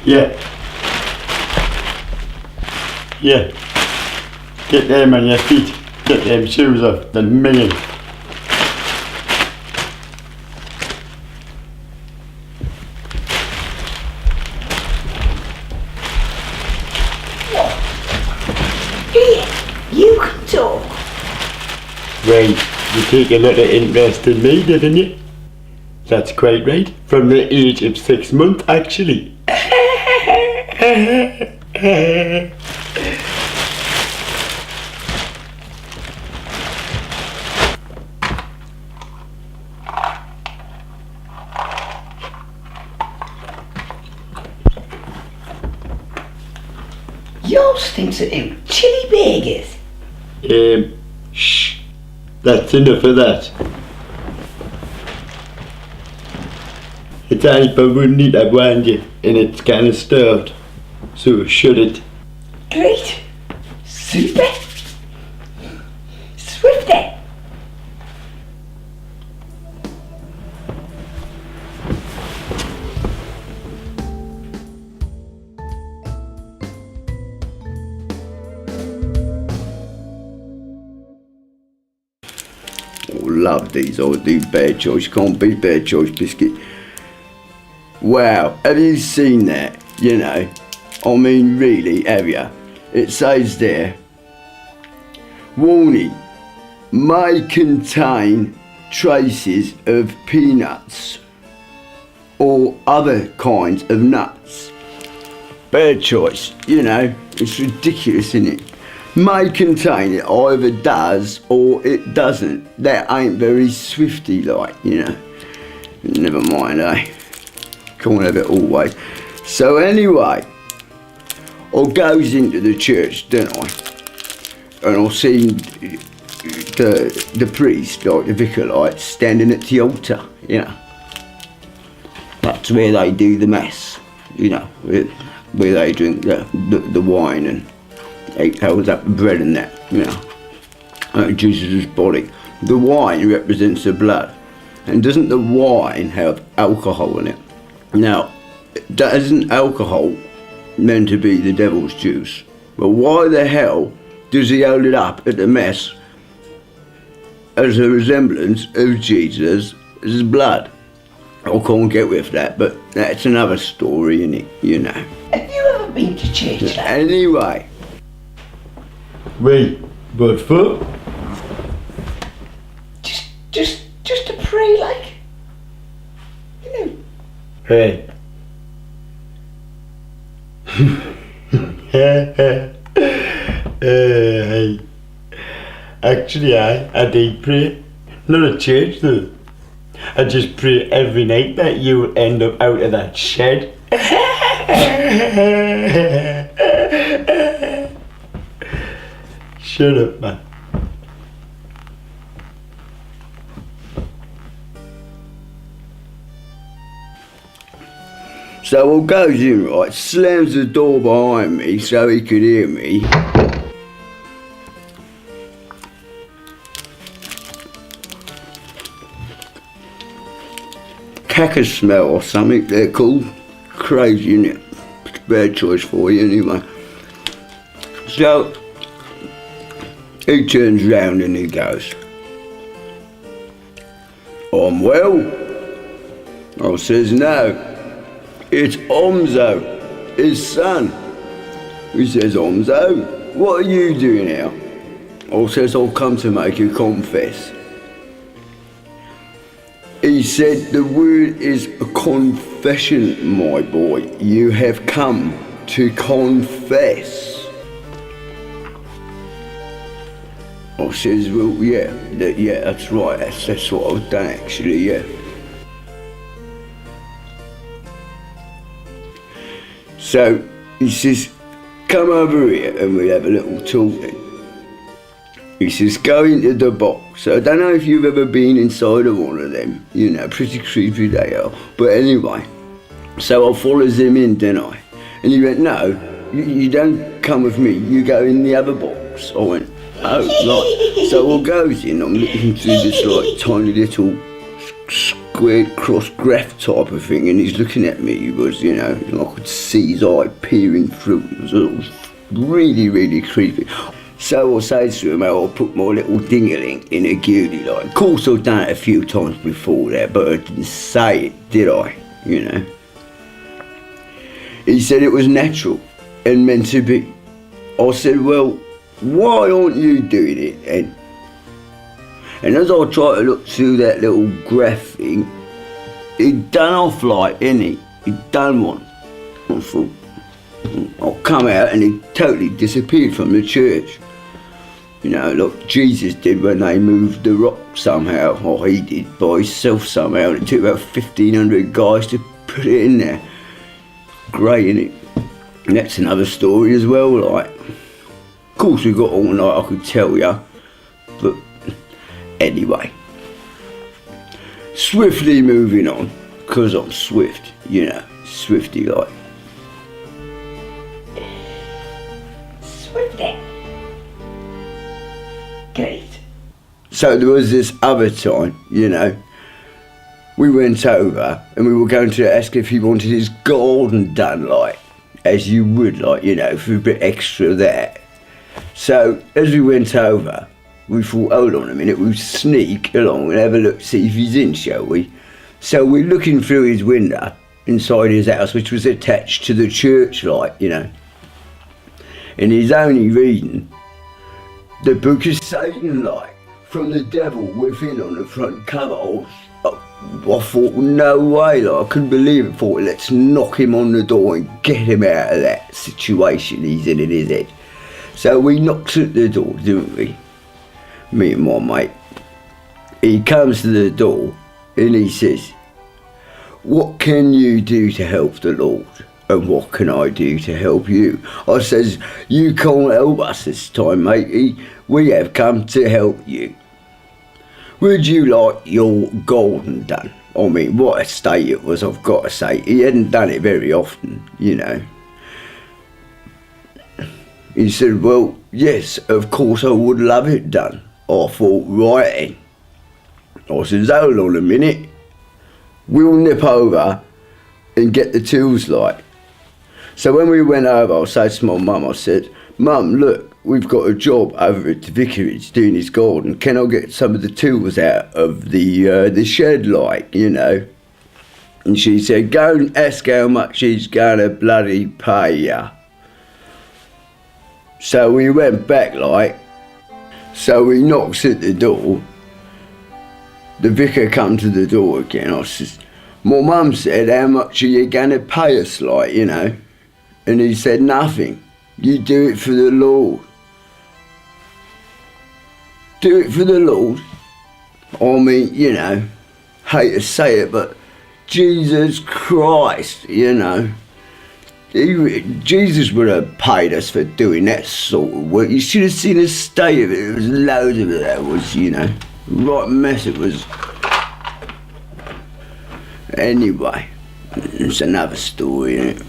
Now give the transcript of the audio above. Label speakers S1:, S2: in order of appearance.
S1: Yeah. Yeah. Get them on your feet. Get them shoes off. The million.
S2: Here, you can talk.
S1: Well, you take a lot of interest in me, didn't you? That's quite right. From the age of 6 months, actually.
S2: Yours stinks of them chili burgers.
S1: Shh. That's enough of that. It's only for wouldn't eat, I warned you, and it's kind of starved. So shut it.
S2: Great. Super. Swifty.
S3: Oh, love these. I do bad choice. Can't beat bad choice biscuit. Wow, have you seen that? You know, I mean, really, have you? It says there, warning, may contain traces of peanuts or other kinds of nuts. Bad choice, you know, it's ridiculous, isn't it? May contain it, either does or it doesn't. That ain't very swifty like, you know. Never mind, eh? Can't have it always. So anyway, I goes into the church, don't I? And I see the priest, like the vicar, like, standing at the altar, you know. That's where they do the mass, you know, where they drink the wine and eat holds up the bread and that, you know. Jesus' body. The wine represents the blood. And doesn't the wine have alcohol in it? Now, isn't alcohol meant to be the devil's juice? Well, why the hell does he hold it up at the mass as a resemblance of Jesus' blood? I can't get with that, but that's another story, innit? You know.
S2: Have you ever been to church, lad?
S3: Anyway.
S1: Wait, what for?
S2: Just to pray, like. You know.
S1: Hey. Actually, I do pray. Not at church though. I just pray every night that you will end up out of that shed. Shut up, man.
S3: So I goes in, right, slams the door behind me so he could hear me. Caca smell or something they're called. Crazy, innit? Bad choice for you anyway. So he turns round and he goes, I'm well. I says, no. It's Omzo, his son. He says, Omzo, what are you doing here? I says, I'll come to make you confess. He said, the word is a confession, my boy. You have come to confess. I says, well, yeah, that's right. That's what I've done, actually, yeah. So he says, come over here and we'll have a little talk then. He says, go into the box. I don't know if you've ever been inside of one of them. You know, pretty creepy they are. But anyway, so I follows him in, didn't I? And he went, no, you don't come with me. You go in the other box. I went, oh, right. So I goes in, I'm looking through this like tiny little squared cross graph type of thing, and he's looking at me. He was, you know, and I could see his eye peering through. It was really, really creepy. So I say to him, I'll put my little ding-a-ling in a ghoulie like. Of course I've done it a few times before that, but I didn't say it, did I? You know. He said it was natural and meant to be. I said, well, why aren't you doing it then? And as I tried to look through that little graph thing, he'd done off like, innit? He'd done one. I thought, I'll come out and he totally disappeared from the church. You know, like Jesus did when they moved the rock somehow, or he did by himself somehow, and it took about 1,500 guys to put it in there. Great, innit? And that's another story as well, like. Of course we've got all night, I could tell you, but anyway. Swiftly moving on, because I'm swift, you know, swifty like.
S2: Swifty. Great.
S3: So there was this other time, you know, we went over and we were going to ask if he wanted his garden done, like, as you would, like, you know, for a bit extra there. So as we went over, we thought, hold on a minute, we'll sneak along and have a look, see if he's in, shall we? So we're looking through his window inside his house, which was attached to the church, like, you know. And he's only reading the Book of Satan, like, from the devil within on the front cover. I thought, no way, like, I couldn't believe it. Thought, let's knock him on the door and get him out of that situation he's in his head. So we knocked at the door, didn't we? Me and my mate. He comes to the door and he says, what can you do to help the Lord? And what can I do to help you? I says, you can't help us this time, matey. We have come to help you. Would you like your garden done? I mean, what a state it was, I've got to say. He hadn't done it very often, you know. He said, well, yes, of course I would love it done. I thought, right then. I said, hold on a minute. We'll nip over and get the tools, like. So when we went over, I said to my mum, I said, Mum, look, we've got a job over at the vicarage doing his garden. Can I get some of the tools out of the shed, like, you know? And she said, go and ask how much he's gonna bloody pay ya. So we went back, like. So we knocked at the door. The vicar come to the door again. I said, my mum said, how much are you gonna pay us, like, you know? And he said, nothing. You do it for the Lord. Do it for the Lord. I mean, you know, hate to say it, but Jesus Christ, you know. Jesus would have paid us for doing that sort of work. You should have seen the state of it. There was loads of it that was, you know, right mess it was. Anyway, it's another story, isn't it?